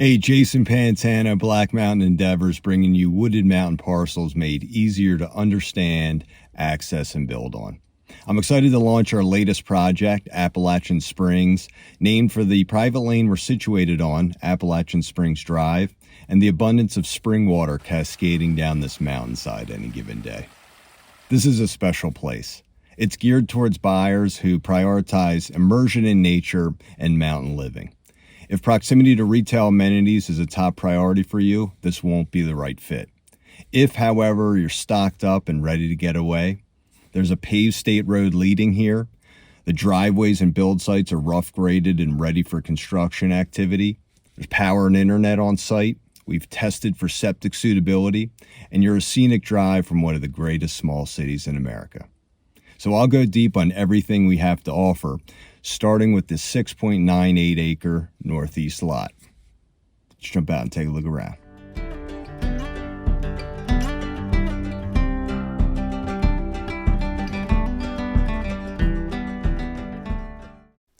Hey, Jason Pantana, Black Mountain Endeavors, bringing you wooded mountain parcels made easier to understand, access, and build on. I'm excited to launch our latest project, Appalachian Springs, named for the private lane we're situated on, Appalachian Springs Drive, and the abundance of spring water cascading down this mountainside any given day. This is a special place. It's geared towards buyers who prioritize immersion in nature and mountain living. If proximity to retail amenities is a top priority for you, this won't be the right fit. If, however, you're stocked up and ready to get away, there's a paved state road leading here. The driveways and build sites are rough graded and ready for construction activity. There's power and internet on site. We've tested for septic suitability, and you're a scenic drive from one of the greatest small cities in America. So I'll go deep on everything we have to offer, starting with this 6.98 acre northeast lot. Let's jump out and take a look around.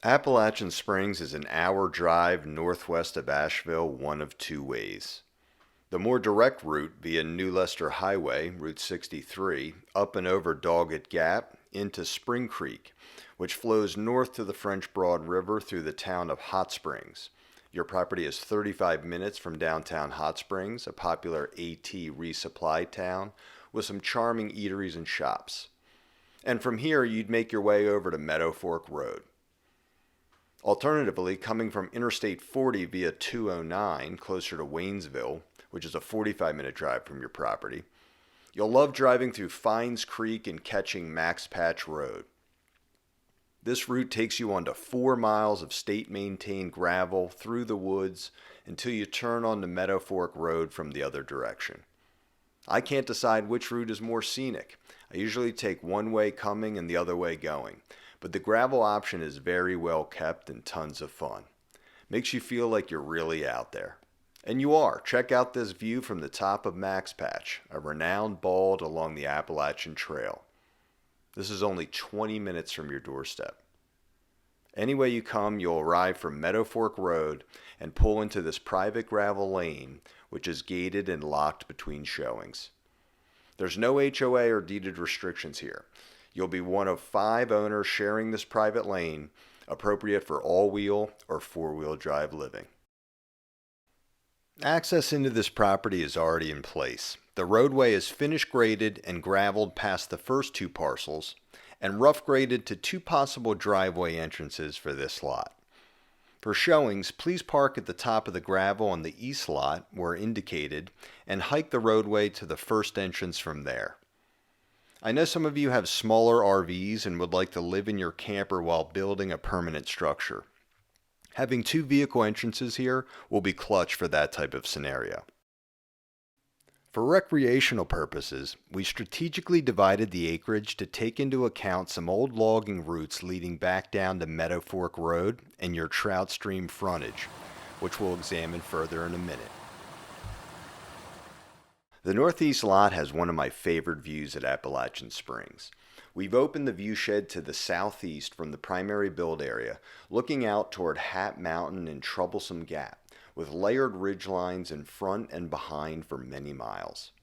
Appalachian Springs is an hour drive northwest of Asheville, one of two ways. The more direct route via New Leicester Highway, Route 63, up and over Doggett Gap into Spring Creek, which flows north to the French Broad River through the town of Hot Springs. Your property is 35 minutes from downtown Hot Springs, a popular AT resupply town with some charming eateries and shops. And from here, you'd make your way over to Meadow Fork Road. Alternatively, coming from Interstate 40 via 209 closer to Waynesville, which is a 45-minute drive from your property, you'll love driving through Fines Creek and catching Max Patch Road. This route takes you onto 4 miles of state-maintained gravel through the woods until you turn onto Meadow Fork Road from the other direction. I can't decide which route is more scenic. I usually take one way coming and the other way going, but the gravel option is very well kept and tons of fun. Makes you feel like you're really out there. And you are. Check out this view from the top of Max Patch, a renowned bald along the Appalachian Trail. This is only 20 minutes from your doorstep. Any way you come, you'll arrive from Meadow Fork Road and pull into this private gravel lane, which is gated and locked between showings. There's no HOA or deeded restrictions here. You'll be one of 5 owners sharing this private lane, appropriate for all-wheel or four-wheel drive living. Access into this property is already in place. The roadway is finish graded and graveled past the first 2 parcels and rough graded to 2 possible driveway entrances for this lot. For showings, please park at the top of the gravel on the east lot where indicated and hike the roadway to the first entrance from there. I know some of you have smaller RVs and would like to live in your camper while building a permanent structure. Having 2 vehicle entrances here will be clutch for that type of scenario. For recreational purposes, we strategically divided the acreage to take into account some old logging routes leading back down to Meadow Fork Road and your trout stream frontage, which we'll examine further in a minute. The northeast lot has one of my favorite views at Appalachian Springs. We've opened the view shed to the southeast from the primary build area, looking out toward Hat Mountain and Troublesome Gap, with layered ridge lines in front and behind for many miles.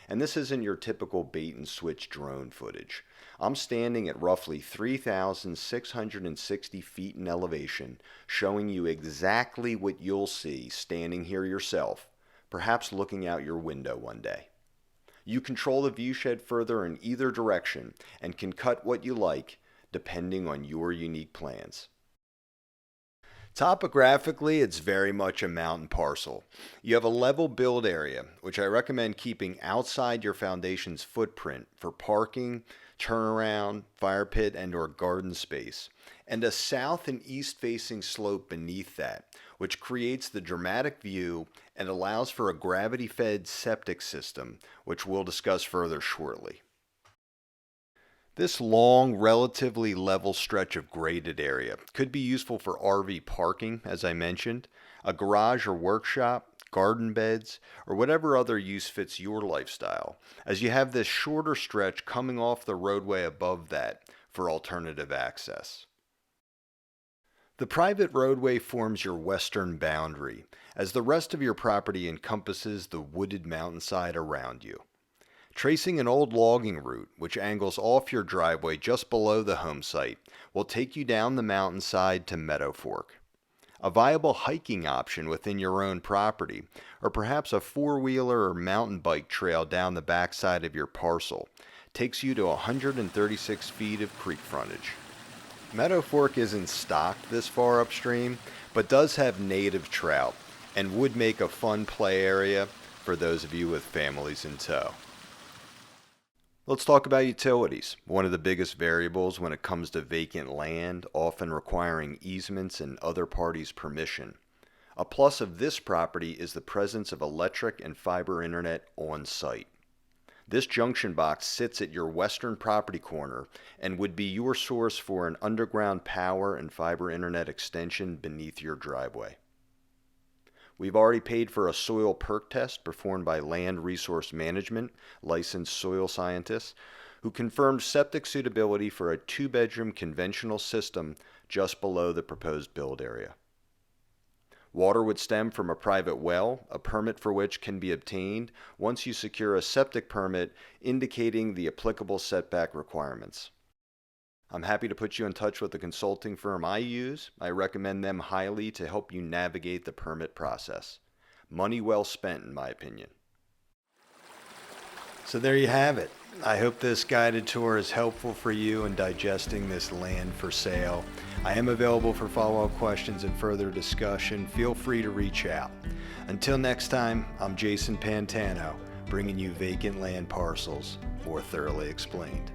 And this isn't your typical bait and switch drone footage. I'm standing at roughly 3,660 feet in elevation, showing you exactly what you'll see standing here yourself, perhaps looking out your window one day. You control the view shed further in either direction and can cut what you like depending on your unique plans. Topographically, it's very much a mountain parcel. You have a level build area, which I recommend keeping outside your foundation's footprint for parking, turnaround, fire pit, and/or garden space, and a south and east facing slope beneath that, which creates the dramatic view and allows for a gravity-fed septic system, which we'll discuss further shortly. This long, relatively level stretch of graded area could be useful for RV parking, as I mentioned, a garage or workshop, garden beds, or whatever other use fits your lifestyle, as you have this shorter stretch coming off the roadway above that for alternative access. The private roadway forms your western boundary, as the rest of your property encompasses the wooded mountainside around you. Tracing an old logging route, which angles off your driveway just below the home site, will take you down the mountainside to Meadow Fork. A viable hiking option within your own property, or perhaps a four-wheeler or mountain bike trail down the backside of your parcel, takes you to 136 feet of creek frontage. Meadow Fork isn't stocked this far upstream, but does have native trout, and would make a fun play area for those of you with families in tow. Let's talk about utilities, one of the biggest variables when it comes to vacant land, often requiring easements and other parties' permission. A plus of this property is the presence of electric and fiber internet on site. This junction box sits at your western property corner and would be your source for an underground power and fiber internet extension beneath your driveway. We've already paid for a soil perc test performed by Land Resource Management, licensed soil scientists, who confirmed septic suitability for a 2-bedroom conventional system just below the proposed build area. Water would stem from a private well, a permit for which can be obtained once you secure a septic permit indicating the applicable setback requirements. I'm happy to put you in touch with the consulting firm I use. I recommend them highly to help you navigate the permit process. Money well spent, in my opinion. So there you have it. I hope this guided tour is helpful for you in digesting this land for sale. I am available for follow-up questions and further discussion. Feel free to reach out. Until next time, I'm Jason Pantano, bringing you vacant land parcels more thoroughly explained.